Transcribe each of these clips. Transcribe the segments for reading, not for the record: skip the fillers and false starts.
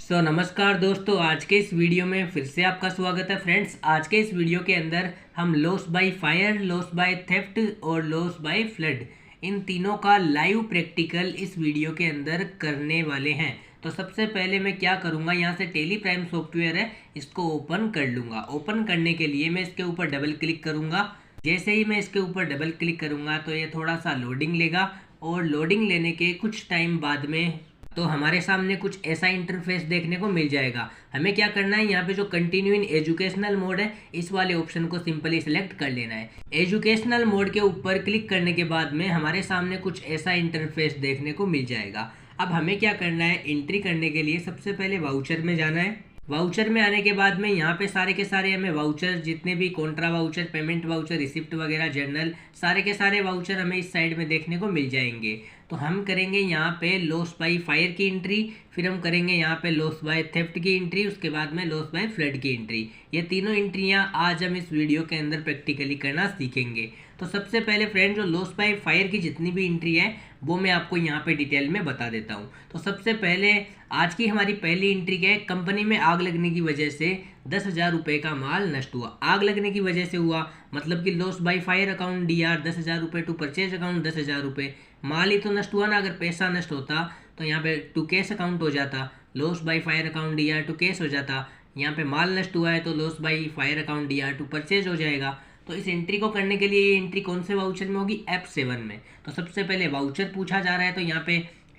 नमस्कार दोस्तों, आज के इस वीडियो में फिर से आपका स्वागत है। फ्रेंड्स, आज के इस वीडियो के अंदर हम loss by fire, loss by theft और लॉस बाय फ्लड इन तीनों का लाइव प्रैक्टिकल इस वीडियो के अंदर करने वाले हैं। तो सबसे पहले मैं क्या करूंगा, यहाँ से टेली प्राइम सॉफ्टवेयर है, इसको ओपन कर लूँगा। ओपन करने के लिए मैं इसके ऊपर डबल क्लिक करूँगा। जैसे ही मैं इसके ऊपर डबल क्लिक करूँगा तो ये थोड़ा सा लोडिंग लेगा और लोडिंग लेने के कुछ टाइम बाद में तो हमारे सामने कुछ ऐसा इंटरफेस देखने को मिल जाएगा। हमें क्या करना है, यहाँ पे जो कंटिन्यू इन एजुकेशनल मोड है इस वाले ऑप्शन को सिंपली सिलेक्ट कर लेना है। एजुकेशनल मोड के ऊपर क्लिक करने के बाद में हमारे सामने कुछ ऐसा इंटरफेस देखने को मिल जाएगा। अब हमें क्या करना है, एंट्री करने के लिए सबसे पहले वाउचर में जाना है। वाउचर में आने के बाद में यहाँ पे सारे के सारे हमें वाउचर, जितने भी Contra voucher, payment voucher, receipt वगैरह, जर्नल, सारे के सारे वाउचर हमें इस साइड में देखने को मिल जाएंगे। तो हम करेंगे यहाँ पे लॉस बाय फायर की एंट्री, फिर हम करेंगे यहाँ पे लॉस बाय थेफ्ट की एंट्री, उसके बाद में लॉस बाय फ्लड की एंट्री। ये तीनों एंट्रियाँ आज हम इस वीडियो के अंदर प्रैक्टिकली करना सीखेंगे। तो सबसे पहले फ्रेंड, जो लॉस बाय फायर की जितनी भी एंट्री है वो मैं आपको यहाँ पे डिटेल में बता देता हूँ। तो सबसे पहले आज की हमारी पहली एंट्री क्या है, कंपनी में आग लगने की वजह से 10,000 रुपये का माल नष्ट हुआ। आग लगने की वजह से हुआ मतलब कि loss by fire account DR 10,000 रुपये, टू परचेज अकाउंट 10,000 रुपये। माल ही तो नष्ट हुआ ना, अगर पैसा नष्ट होता तो यहाँ पे टू कैश अकाउंट हो जाता, loss by fire account DR to cash हो जाता। यहाँ पे माल नष्ट हुआ है तो loss by fire account DR to purchase हो जाएगा। तो इस एंट्री को करने के लिए ये एंट्री कौन से वाउचर में होगी, F7 में। तो सबसे पहले वाउचर पूछा जा रहा है तो यहाँ पे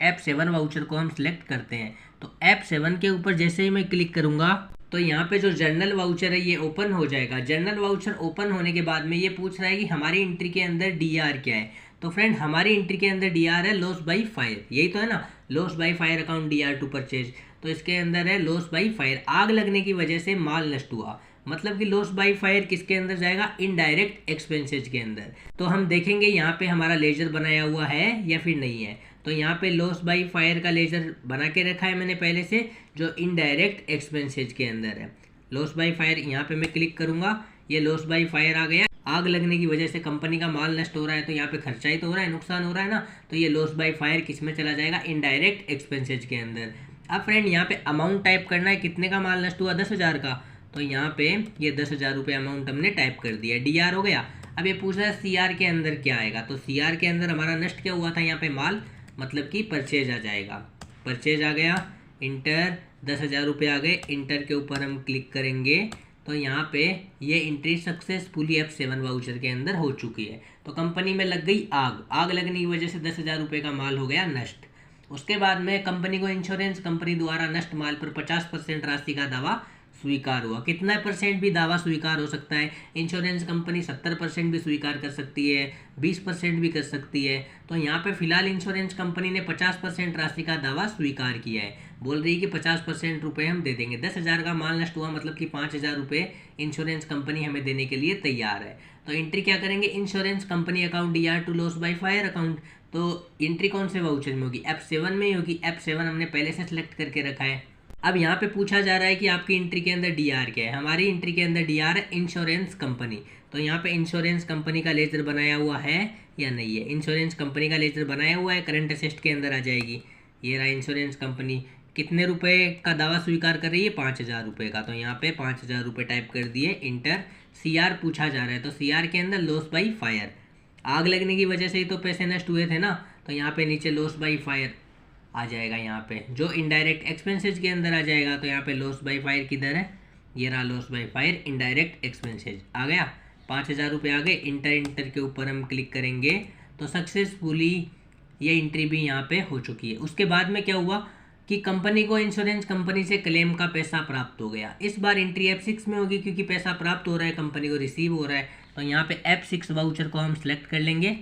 F7 वाउचर को हम सिलेक्ट करते हैं। तो F7 के ऊपर जैसे ही मैं क्लिक करूंगा तो यहाँ पे जो जर्नल वाउचर है ये ओपन हो जाएगा। जर्नल वाउचर ओपन होने के बाद में ये पूछ रहा है कि हमारी एंट्री के अंदर DR क्या है। तो फ्रेंड, हमारी एंट्री के अंदर DR है लॉस बाय फायर, यही तो है ना, loss by fire account DR to purchase. तो इसके अंदर है लॉस बाय फायर, आग लगने की वजह से माल नष्ट हुआ, मतलब कि लॉस बाय फायर किसके अंदर जाएगा, इनडायरेक्ट एक्सपेंसेज के अंदर। तो हम देखेंगे यहाँ पे हमारा लेजर बनाया हुआ है या फिर नहीं है। तो यहाँ पे लॉस बाय फायर का लेजर बना के रखा है मैंने पहले से, जो इनडायरेक्ट एक्सपेंसेज के अंदर है। लॉस बाय फायर यहाँ पे मैं क्लिक करूंगा, ये लॉस बाय फायर आ गया। आग लगने की वजह से कंपनी का माल नष्ट हो रहा है तो यहाँ पे खर्चा ही तो हो रहा है, नुकसान हो रहा है ना। तो ये लॉस बाय फायर किस में चला जाएगा, इनडायरेक्ट एक्सपेंसेज के अंदर। अब फ्रेंड, यहाँ पे अमाउंट टाइप करना है, कितने का माल नष्ट हुआ, 10,000 का। तो यहाँ पे ये 10,000 रुपये अमाउंट हमने टाइप कर दिया, DR हो गया। अब ये पूछ रहा है CR के अंदर क्या आएगा। तो CR के अंदर हमारा नष्ट क्या हुआ था, यहाँ पे माल, मतलब कि परचेज आ जाएगा। परचेज आ गया, इंटर, 10,000 रुपये आ गए। इंटर के ऊपर हम क्लिक करेंगे तो यहाँ पे ये एंट्री सक्सेसफुली F7 वाउचर के अंदर हो चुकी है। तो कंपनी में लग गई आग, आग लगने की वजह से 10,000 रुपये का माल हो गया नष्ट। उसके बाद में कंपनी को इंश्योरेंस कंपनी द्वारा नष्ट माल पर 50% राशि का दावा स्वीकार हुआ। कितना परसेंट भी दावा स्वीकार हो सकता है, इंश्योरेंस कंपनी 70% भी स्वीकार कर सकती है, 20% भी कर सकती है। तो यहाँ पे फिलहाल इंश्योरेंस कंपनी ने 50% राशि का दावा स्वीकार किया है, बोल रही है कि 50% रुपये हम दे देंगे। 10,000 का माल नष्ट हुआ मतलब कि 5,000 रुपये इंश्योरेंस कंपनी हमें देने के लिए तैयार है। तो एंट्री क्या करेंगे, insurance company account DR to loss by fire account. तो एंट्री कौन से वाउचर में होगी, F7 में ही होगी। F7 हमने पहले से सिलेक्ट करके रखा है। अब यहाँ पे पूछा जा रहा है कि आपकी एंट्री के अंदर DR क्या है। हमारी एंट्री के अंदर DR है इंश्योरेंस कंपनी। तो यहाँ पे इंश्योरेंस कंपनी का लेजर बनाया हुआ है या नहीं है, इंश्योरेंस कंपनी का लेजर बनाया हुआ है, करंट असेस्ट के अंदर आ जाएगी। ये रहा इंश्योरेंस कंपनी, कितने रुपए का दावा स्वीकार कर रही है, 5,000 रुपये का। तो यहाँ पे 5,000 रुपये टाइप कर दिए, इंटर। CR पूछा जा रहा है तो CR के अंदर लॉस बाय फायर, आग लगने की वजह से ही तो पैसे नष्ट हुए थे ना। तो यहाँ पे नीचे लॉस बाय फायर आ जाएगा, यहाँ पे जो इनडायरेक्ट एक्सपेंसेज के अंदर आ जाएगा। तो यहाँ पे लॉस बाय फायर किधर है, ये रहा loss by fire, indirect expenses आ गया, 5,000 रुपये आ गए। इंटर, इंटर के ऊपर हम क्लिक करेंगे तो सक्सेसफुली ये एंट्री भी यहाँ पे हो चुकी है। उसके बाद में क्या हुआ कि कंपनी को इंश्योरेंस कंपनी से क्लेम का पैसा प्राप्त हो गया। इस बार एंट्री F6 में होगी क्योंकि पैसा प्राप्त हो रहा है, कंपनी को रिसीव हो रहा है। तो यहाँ पे F6 वाउचर को हम सिलेक्ट कर लेंगे।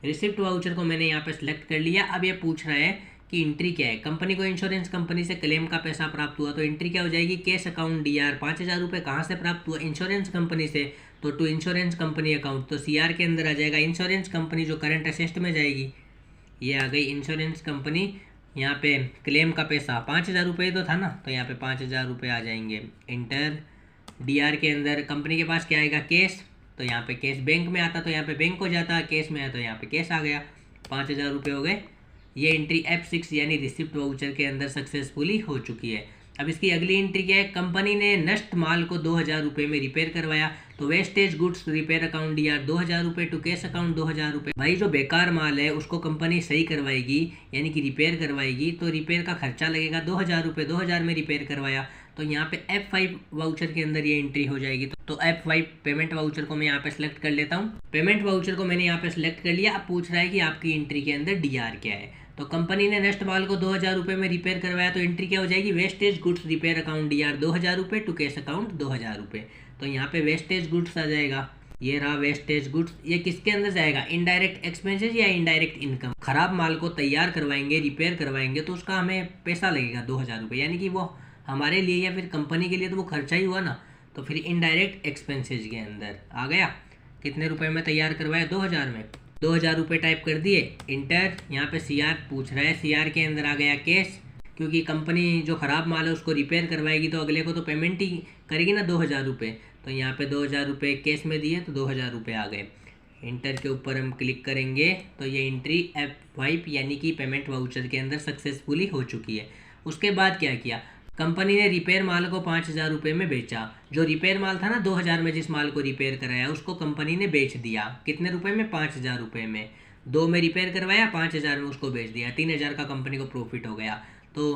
रिसिप्ट वाउचर को मैंने यहाँ पे सिलेक्ट कर लिया। अब ये पूछ रहा है कि एंट्री क्या है, कंपनी को इंश्योरेंस कंपनी से क्लेम का पैसा प्राप्त हुआ। तो एंट्री क्या हो जाएगी, कैश अकाउंट DR 5,000 रुपये कहाँ से प्राप्त हुआ, इंश्योरेंस कंपनी से। तो टू इंश्योरेंस कंपनी अकाउंट, तो CR के अंदर आ जाएगा इंश्योरेंस कंपनी, जो करंट असेस्ट में जाएगी। ये आ गई इंश्योरेंस कंपनी। यहाँ पे क्लेम का पैसा 5,000 रुपये तो था ना, तो यहाँ पे 5,000 रुपये आ जाएंगे। इंटर, DR के अंदर कंपनी के पास क्या आएगा, कैश। तो यहाँ पे कैश बैंक में आता तो यहाँ पे बैंक हो जाता, कैश में है तो यहाँ पे कैश आ गया, 5,000 रुपये हो गए। ये एंट्री F6 यानी रिसिप्ट वाउचर के अंदर सक्सेसफुली हो चुकी है। अब इसकी अगली एंट्री क्या है, कंपनी ने नष्ट माल को 2,000 रुपये में रिपेयर करवाया, तो wastage goods repair account D R 2,000 रुपये टू केस अकाउंट 2,000 रुपये। भाई जो बेकार माल है उसको कंपनी सही करवाएगी यानी कि रिपेयर करवाएगी, तो रिपेयर का खर्चा लगेगा 2,000 रुपये, 2,000 में रिपेयर करवाया, तो यहाँ पे F5 वाउचर के अंदर ये एंट्री हो जाएगी। तो F5 पेमेंट वाउचर को मैं यहाँ पे सिलेक्ट कर लेता हूँ। पेमेंट वाउचर को मैंने यहाँ पे सिलेक्ट कर लिया। अब पूछ रहा है कि आपकी एंट्री के अंदर DR क्या है, तो कंपनी ने नष्ट माल को 2,000 रुपये में रिपेयर करवाया, तो एंट्री क्या हो जाएगी, wastage goods repair account DR 2,000 रुपये टू केस अकाउंट 2,000 रुपये। तो यहाँ पे वेस्टेज गुड्स आ जाएगा, ये रहा वेस्टेज गुड्स। ये किसके अंदर जाएगा, इनडायरेक्ट एक्सपेंसेस या इनडायरेक्ट इनकम। खराब माल को तैयार करवाएंगे, रिपेयर करवाएंगे, तो उसका हमें पैसा लगेगा 2,000 रुपये, यानी कि वो हमारे लिए या फिर कंपनी के लिए तो वो खर्चा ही हुआ ना। तो फिर इनडायरेक्ट एक्सपेंसेस के अंदर आ गया, कितने रुपए में तैयार करवाया, 2,000 में। 2,000 रुपये टाइप कर दिए, इंटर। यहाँ पे CR पूछ रहा है, CR के अंदर आ गया कैश, क्योंकि कंपनी जो ख़राब माल है उसको रिपेयर करवाएगी तो अगले को तो पेमेंट ही करेगी ना 2,000 रुपये। तो यहाँ पे 2,000 रुपये कैश में दिए, तो 2,000 रुपये आ गए। इंटर के ऊपर हम क्लिक करेंगे तो ये एंट्री F5 यानी कि पेमेंट वाउचर के अंदर सक्सेसफुली हो चुकी है। उसके बाद क्या किया, कंपनी ने रिपेयर माल को 5,000 रुपये में बेचा। जो रिपेयर माल था ना 2,000 में, जिस माल को रिपेयर कराया उसको कंपनी ने बेच दिया, कितने रुपए में, 5,000 रुपये में। 2 में रिपेयर करवाया, 5,000 में उसको बेच दिया, 3,000 का कंपनी को प्रॉफिट हो गया। तो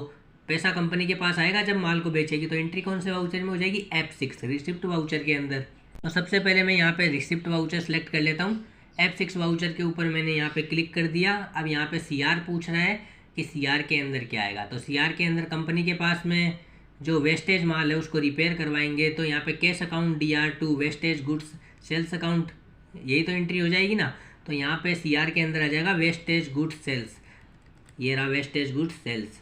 पैसा कंपनी के पास आएगा जब माल को बेचेगी। तो एंट्री कौन से वाउचर में हो जाएगी, F6 रिसिप्ट वाउचर के अंदर। तो सबसे पहले मैं यहाँ पे रिसिप्ट वाउचर सेलेक्ट कर लेता हूँ। F6 वाउचर के ऊपर मैंने यहाँ पे क्लिक कर दिया। अब यहाँ पे CR पूछ रहा है कि CR के अंदर क्या आएगा, तो CR के अंदर कंपनी के पास में जो वेस्टेज माल है उसको रिपेयर करवाएंगे, तो यहाँ पे cash account DR to wastage goods sales account, यही तो एंट्री हो जाएगी ना। तो यहाँ पे CR के अंदर आ जाएगा वेस्टेज गुड्स सेल्स, ये रहा wastage goods sales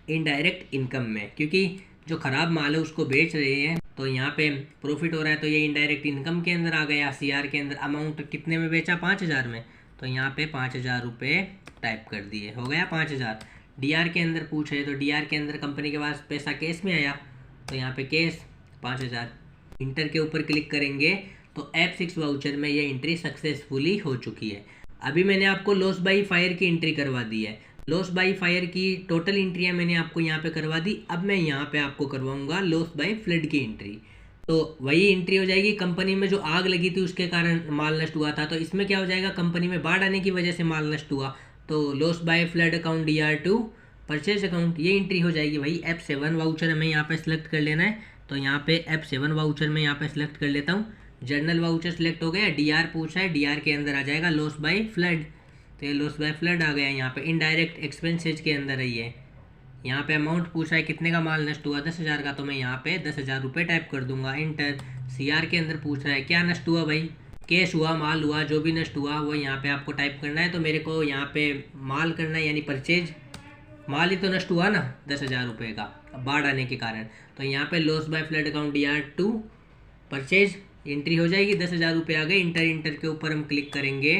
indirect income में, क्योंकि जो ख़राब माल है उसको बेच रहे हैं तो यहाँ पे प्रॉफिट हो रहा है, तो ये इनडायरेक्ट इनकम के अंदर आ गया। CR के अंदर अमाउंट कितने में बेचा, 5,000 में, तो यहाँ पे 5,000 रुपये टाइप कर दिए, हो गया 5,000। DR के अंदर पूछे तो DR के अंदर कंपनी के पास पैसा कैश में आया, तो यहाँ पे कैश 5,000। इंटर के ऊपर क्लिक करेंगे तो F6 वाउचर में ये एंट्री सक्सेसफुली हो चुकी है। अभी मैंने आपको लॉस बाई फायर की एंट्री करवा दी है। लॉस बाई फायर की टोटल एंट्रियाँ मैंने आपको यहाँ पे करवा दी। अब मैं यहाँ पे आपको करवाऊंगा लॉस बाई फ्लड की एंट्री। तो वही एंट्री हो जाएगी, कंपनी में जो आग लगी थी उसके कारण माल नष्ट हुआ था, तो इसमें क्या हो जाएगा, कंपनी में बाढ़ आने की वजह से माल नष्ट हुआ, तो loss by flood account DR to purchase account, ये एंट्री हो जाएगी। भाई F7 वाउचर हमें यहाँ पे सिलेक्ट कर लेना है, तो यहाँ पे F7 वाउचर में यहाँ पे सिलेक्ट कर लेता हूँ। जर्नल वाउचर सिलेक्ट हो गया, DR पूछा है, DR के अंदर आ जाएगा लॉस बाय फ्लड, तो ये लॉस बाय फ्लड आ गया। यहाँ पे इनडायरेक्ट एक्सपेंसेज के अंदर है ये, यहाँ पे अमाउंट पूछा है कितने का माल नष्ट हुआ, 10,000 का, तो मैं यहाँ पे 10,000 रुपये टाइप कर दूंगा, इंटर। CR के अंदर पूछ रहा है क्या नष्ट हुआ, भाई कैश हुआ, माल हुआ, जो भी नष्ट हुआ वो यहाँ पे आपको टाइप करना है। तो मेरे को यहाँ पे माल करना है, यानी परचेज, माल ही तो नष्ट हुआ ना 10,000 रुपये का बाढ़ आने के कारण, तो यहाँ पे loss by flood account DR to purchase entry हो जाएगी, 10,000 रुपये आ गए। इंटर के ऊपर हम क्लिक करेंगे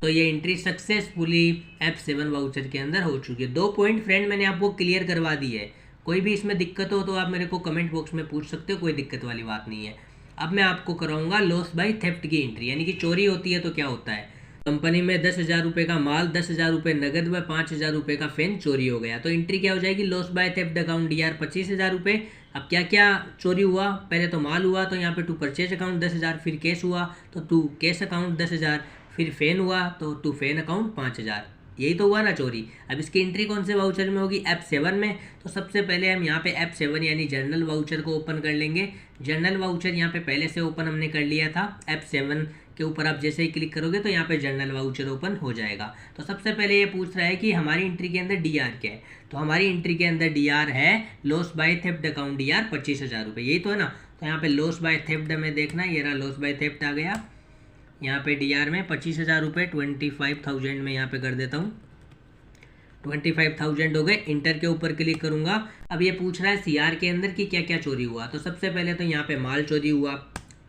तो ये एंट्री सक्सेसफुली F7 वाउचर के अंदर हो चुकी है। 2 पॉइंट फ्रेंड मैंने आपको क्लियर करवा दी है, कोई भी इसमें दिक्कत हो तो आप मेरे को कमेंट बॉक्स में पूछ सकते हो, कोई दिक्कत वाली बात नहीं है। अब मैं आपको कराऊंगा लॉस बाय थेफ्ट की एंट्री, यानी कि चोरी होती है तो क्या होता है, कंपनी में 10,000 रुपये का माल, 10,000 रुपये नगद व 5,000 रुपये का फेन चोरी हो गया, तो एंट्री क्या हो जाएगी, loss by theft account DR 25,000 रुपये। अब क्या क्या चोरी हुआ, पहले तो माल हुआ तो यहाँ पे टू परचेज अकाउंट 10,000, फिर कैश हुआ तो टू कैश अकाउंट 10,000, फिर फेन हुआ तो टू फेन अकाउंट 5,000, यही तो हुआ ना चोरी। अब इसकी एंट्री कौन से वाउचर में होगी, F7 में। तो सबसे पहले हम यहाँ पे F7 यानी जर्नल वाउचर को ओपन कर लेंगे। जर्नल वाउचर यहाँ पे पहले से ओपन हमने कर लिया था, F7 के ऊपर आप जैसे ही क्लिक करोगे तो यहाँ पे जर्नल वाउचर ओपन हो जाएगा। तो सबसे पहले ये पूछ रहा है कि हमारी एंट्री के अंदर DR क्या है, तो हमारी एंट्री के अंदर DR है loss by theft account DR 25,000 रुपये, यही तो है ना। तो यहाँ पे लॉस बाय थेफ्ट हमें देखना, ये रहा लॉस बाय थेफ्ट आ गया, यहाँ पे DR में 25,000 रुपये 25,000 में यहाँ पे कर देता हूँ, 25,000 हो गए। इंटर के ऊपर क्लिक करूंगा। अब ये पूछ रहा है CR के अंदर कि क्या क्या चोरी हुआ, तो सबसे पहले तो यहाँ पे माल चोरी हुआ,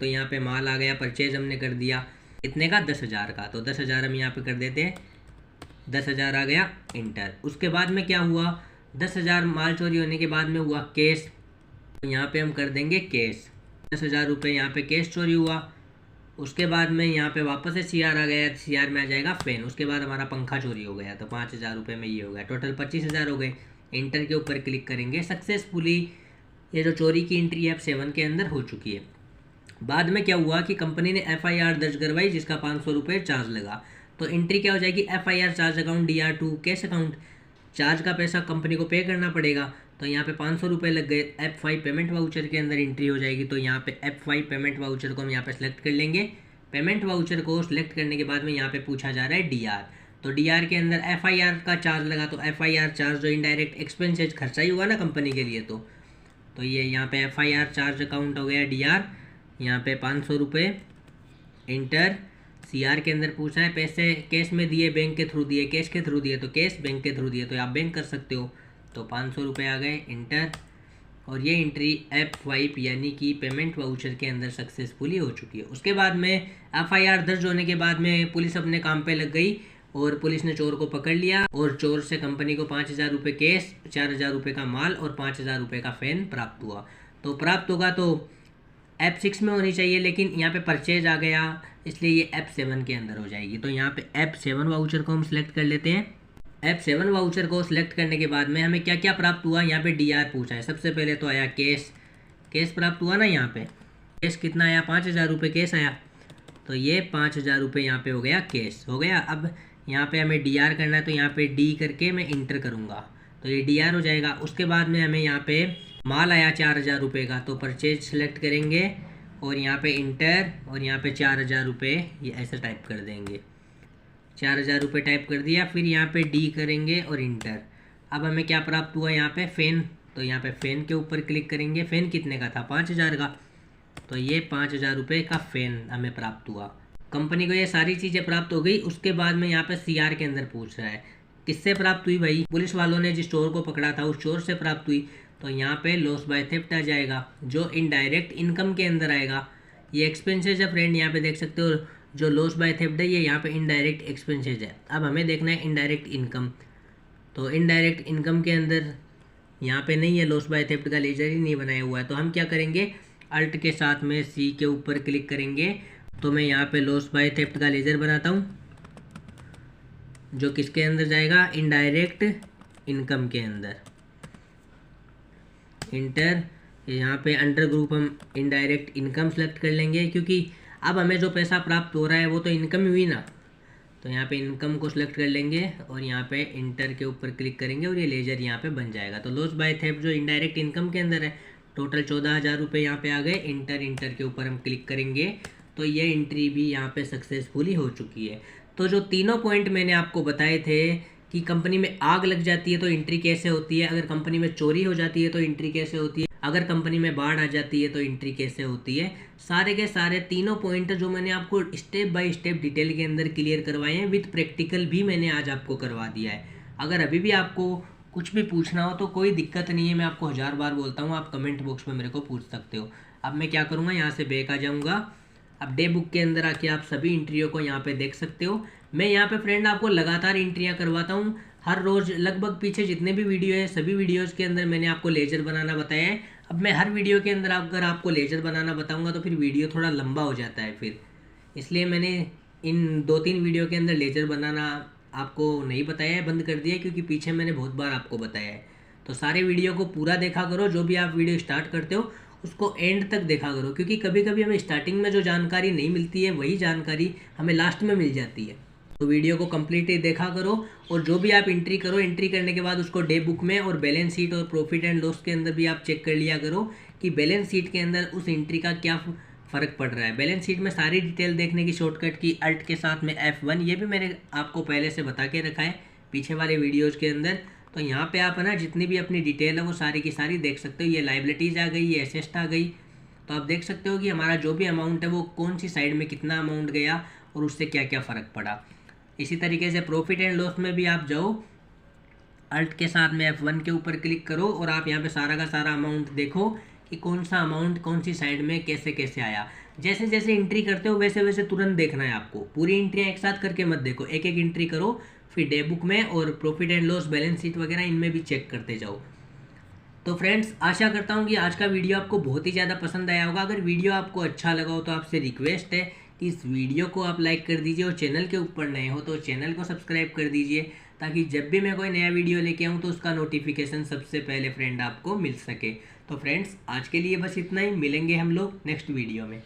तो यहाँ पे माल आ गया, परचेज हमने कर दिया, इतने का 10,000 का, तो 10,000 हम यहाँ पे कर देते हैं, 10,000 आ गया, इंटर। उसके बाद में क्या हुआ, 10,000 माल चोरी होने के बाद में हुआ केस, तो यहाँ पे हम कर देंगे केस, 10,000 रुपये यहाँ पे केस चोरी हुआ। उसके बाद में यहाँ पे वापस से CR आ गया, CR में आ जाएगा फेन। उसके बाद हमारा पंखा चोरी हो गया, तो 5,000 रुपये में ये हो गया, टोटल 25,000 हो गए। इंटर के ऊपर क्लिक करेंगे। सक्सेसफुली ये जो चोरी की एंट्री F7 के अंदर हो चुकी है। बाद में क्या हुआ कि कंपनी ने FIR दर्ज करवाई जिसका 500 रुपये चार्ज लगा। तो एंट्री क्या हो जाएगी, FIR charge account DR2 cash account, charge का पैसा कंपनी को पे करना पड़ेगा। तो यहाँ पे 500 रुपये लग गए, F5 पेमेंट वाउचर के अंदर एंट्री हो जाएगी। तो यहाँ पे F5 पेमेंट वाउचर को हम यहाँ पे सेलेक्ट कर लेंगे। पेमेंट वाउचर को सिलेक्ट करने के बाद में यहाँ पे पूछा जा रहा है DR। तो DR के अंदर FIR का चार्ज लगा, तो FIR चार्ज जो इनडायरेक्ट एक्सपेंसेज खर्चा ही हुआ ना कंपनी के लिए, तो ये यहाँ पे FIR चार्ज अकाउंट हो गया DR। यहाँ पे 500 रुपये इंटर। CR के अंदर पूछा है पैसे कैश में दिए, बैंक के थ्रू दिए, कैश के थ्रू दिए, तो कैश, बैंक के थ्रू दिए तो आप बैंक कर सकते हो। तो 500 रुपये आ गए इंटर। और ये एंट्री F5 यानी कि पेमेंट वाउचर के अंदर सक्सेसफुली हो चुकी है। उसके बाद में FIR दर्ज होने के बाद में पुलिस अपने काम पे लग गई और पुलिस ने चोर को पकड़ लिया और चोर से कंपनी को 5000 रुपये कैश, 4000 रुपये का माल और 5000 रुपये का फ़ाइन प्राप्त हुआ। तो प्राप्त होगा तो F6 में होनी चाहिए, लेकिन यहाँ पे परचेज आ गया इसलिए ये F7 के अंदर हो जाएगी। तो यहाँ पे F7 वाउचर को हम सिलेक्ट कर लेते हैं। F7 वाउचर को सिलेक्ट करने के बाद में हमें क्या क्या प्राप्त हुआ, यहाँ पे DR पूछा है। सबसे पहले तो आया कैश, कैश प्राप्त हुआ ना, यहाँ पे कैश कितना आया, 5000 रुपये कैश आया। तो ये 5000 रुपये यहाँ पे हो गया कैश, हो गया। अब यहाँ पे हमें DR करना है, तो यहाँ पे D करके मैं इंटर करूँगा तो ये DR हो जाएगा। उसके बाद में हमें यहाँ पे माल आया 4000 रुपये का, तो परचेज सेलेक्ट करेंगे और यहाँ पे इंटर और यहाँ पे 4000 रुपये ये ऐसे टाइप कर देंगे। 4000 रुपये टाइप कर दिया, फिर यहाँ पे D करेंगे और इंटर। अब हमें क्या प्राप्त हुआ यहाँ पे फ़ाइन, तो यहाँ पे फ़ाइन के ऊपर क्लिक करेंगे। फ़ाइन कितने का था, 5000 का, तो ये 5000 रुपये का फ़ाइन हमें प्राप्त हुआ। कंपनी को ये सारी चीज़ें प्राप्त हो गई। उसके बाद में यहाँ पे CR के अंदर पूछ रहा है किससे प्राप्त हुई भाई, पुलिस वालों ने जिस चोर को पकड़ा था उस चोर से प्राप्त हुई। तो यहाँ पे लॉस बाय थेफ्ट आ जाएगा जो इनडायरेक्ट इनकम के अंदर आएगा। ये एक्सपेंसेज है फ्रेंड, यहाँ पे देख सकते हो जो लॉस बाय थेफ्ट है ये यहाँ पे इनडायरेक्ट एक्सपेंसेज है। अब हमें देखना है इनडायरेक्ट इनकम, तो इनडायरेक्ट इनकम के अंदर यहाँ पे नहीं है, लॉस बाय थेफ्ट का लेजर ही नहीं बनाया हुआ है। तो हम क्या करेंगे, अल्ट के साथ में C के ऊपर क्लिक करेंगे। तो मैं यहाँ पे लॉस बाय थेफ्ट का लेजर बनाता हूँ जो किसके अंदर जाएगा, इनडायरेक्ट इनकम के अंदर। इंटर, यहाँ पे अंडर ग्रुप हम इनडायरेक्ट इनकम सेलेक्ट कर लेंगे क्योंकि अब हमें जो पैसा प्राप्त हो रहा है वो तो इनकम हुई ना। तो यहाँ पे इनकम को सिलेक्ट कर लेंगे और यहाँ पे इंटर के ऊपर क्लिक करेंगे और ये लेजर यहाँ पे बन जाएगा। तो लॉस बाय थेफ्ट जो इनडायरेक्ट इनकम के अंदर है टोटल 14000 रुपये यहाँ पे आ गए। इंटर के ऊपर हम क्लिक करेंगे तो ये एंट्री भी यहाँ पे सक्सेसफुली हो चुकी है। तो जो तीनों पॉइंट मैंने आपको बताए थे कि कंपनी में आग लग जाती है तो एंट्री कैसे होती है, अगर कंपनी में चोरी हो जाती है तो एंट्री कैसे होती है, अगर कंपनी में बाढ़ आ जाती है तो एंट्री कैसे होती है, सारे के सारे तीनों पॉइंट जो मैंने आपको स्टेप बाय स्टेप डिटेल के अंदर क्लियर करवाए हैं, विद प्रैक्टिकल भी मैंने आज आपको करवा दिया है। अगर अभी भी आपको कुछ भी पूछना हो तो कोई दिक्कत नहीं है, मैं आपको 1000 बार बोलता हूँ, आप कमेंट बॉक्स में मेरे को पूछ सकते हो। अब मैं क्या करूँगा, यहाँ से बैक आ जाऊँगा। अब डे बुक के अंदर आके आप सभी एंट्रियों को यहाँ पे देख सकते हो। मैं यहाँ पे फ्रेंड आपको लगातार एंट्रियाँ करवाता हूँ हर रोज़, लगभग पीछे जितने भी वीडियो है सभी वीडियोज़ के अंदर मैंने आपको लेजर बनाना बताया है। अब मैं हर वीडियो के अंदर अगर आपको लेजर बनाना बताऊँगा तो फिर वीडियो थोड़ा लंबा हो जाता है फिर, इसलिए मैंने इन 2-3 वीडियो के अंदर लेजर बनाना आपको नहीं बताया है, बंद कर दिया क्योंकि पीछे मैंने बहुत बार आपको बताया है। तो सारे वीडियो को पूरा देखा करो, जो भी आप वीडियो स्टार्ट करते हो उसको एंड तक देखा करो, क्योंकि कभी कभी हमें स्टार्टिंग में जो जानकारी नहीं मिलती है वही जानकारी हमें लास्ट में मिल जाती है। तो वीडियो को कंप्लीटली देखा करो और जो भी आप एंट्री करो, एंट्री करने के बाद उसको डे बुक में और बैलेंस शीट और प्रॉफिट एंड लॉस के अंदर भी आप चेक कर लिया करो कि बैलेंस शीट के अंदर उस एंट्री का क्या फ़र्क पड़ रहा है। बैलेंस शीट में सारी डिटेल देखने की शॉर्टकट की अल्ट के साथ में F1, ये भी मैंने आपको पहले से बता के रखा है पीछे वाले वीडियोज़ के अंदर। तो यहाँ पे आप है ना जितनी भी अपनी डिटेल है वो सारी की सारी देख सकते हो। ये लाइबिलिटीज़ आ गई, ये एसेट आ गई, तो आप देख सकते हो कि हमारा जो भी अमाउंट है वो कौन सी साइड में कितना अमाउंट गया और उससे क्या क्या फ़र्क पड़ा। इसी तरीके से प्रॉफिट एंड लॉस में भी आप जाओ, अल्ट के साथ में F1 के ऊपर क्लिक करो और आप यहाँ पे सारा का सारा अमाउंट देखो कि कौन सा अमाउंट कौन सी साइड में कैसे कैसे आया। जैसे जैसे एंट्री करते हो वैसे वैसे तुरंत देखना है आपको, पूरी एंट्रियाँ एक साथ करके मत देखो, एक एक एंट्री करो, फिर डे बुक में और profit and loss balance sheet वगैरह इनमें भी चेक करते जाओ। तो फ्रेंड्स आशा करता हूँ कि आज का वीडियो आपको बहुत ही ज़्यादा पसंद आया होगा। अगर वीडियो आपको अच्छा लगा हो तो आपसे रिक्वेस्ट है कि इस वीडियो को आप लाइक कर दीजिए और चैनल के ऊपर नए हो तो चैनल को सब्सक्राइब कर दीजिए ताकि जब भी मैं कोई नया वीडियो लेके आऊँ तो उसका नोटिफिकेशन सबसे पहले फ्रेंड आपको मिल सके। तो फ्रेंड्स आज के लिए बस इतना ही, मिलेंगे हम लोग नेक्स्ट वीडियो में।